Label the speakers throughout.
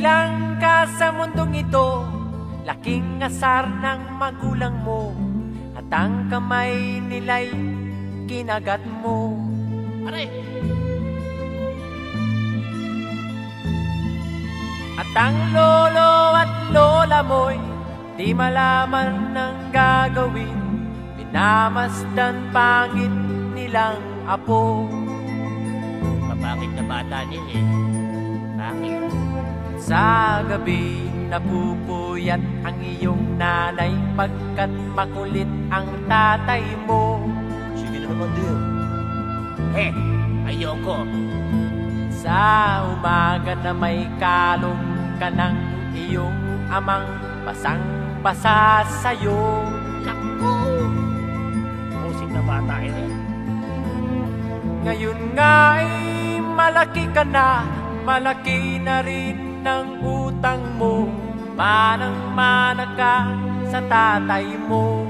Speaker 1: Nagsilang ka sa mundong ito, laking asar ng magulang mo, at ang kamay nila'y kinagat mo.
Speaker 2: Pare!
Speaker 1: At ang lolo at lola mo'y di malaman ng gagawin, minamasdan pangit nilang apo.
Speaker 2: Mabakit na bata niya eh. Bakit?
Speaker 1: Sa gabi napupuyat ang iyong nanay, pagkat makulit ang tatay mo.
Speaker 2: Sige na naman din. Ayoko.
Speaker 1: Sa umaga na may kalong ka ng iyong amang basang-basa sa'yo.
Speaker 2: Naku! Musik na bata eh.
Speaker 1: Ngayon nga ay malaki ka na, malaki na rin ng utang mo, manang-mana ka sa tatay mo.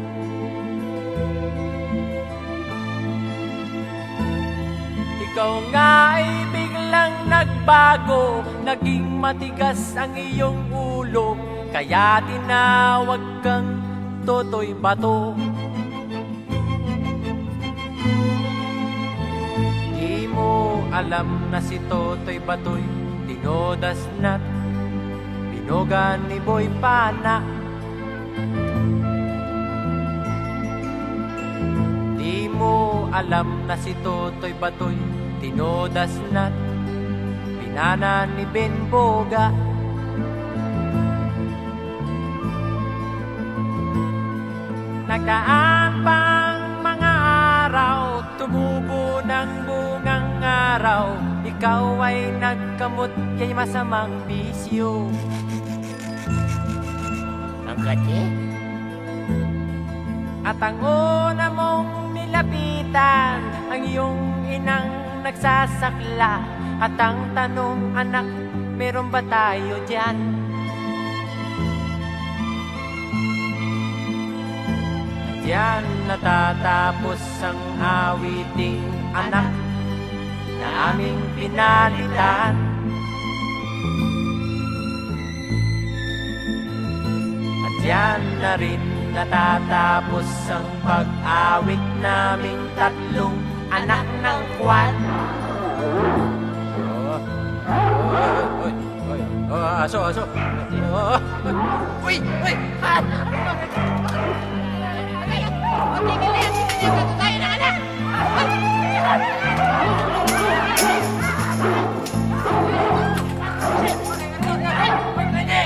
Speaker 1: Ikaw nga ay biglang nagbago, naging matigas ang iyong ulo, kaya tinawag kang Totoy Bato. Di mo alam na si Totoy Bato'y tinodas na't binogan ni Boy Pana. Di mo alam na si Totoy Bato'y tinodas na't binana ni Ben Boga. Nagdaan pang mga araw, tumubo ng bungang araw, ikaw ay nagkamot kay masamang bisyo.
Speaker 2: Ang kati?
Speaker 1: At ang una mong nilapitan, ang iyong inang nagsasakla, at ang tanong, anak, meron ba tayo dyan? Diyan natatapos ang awiting anak na aming pinalitan. At diyan na rin natatapos ang pag-awit naming tatlong anak ng kwan. Aso. Uy!
Speaker 2: Tayo na anak!
Speaker 1: Pwede!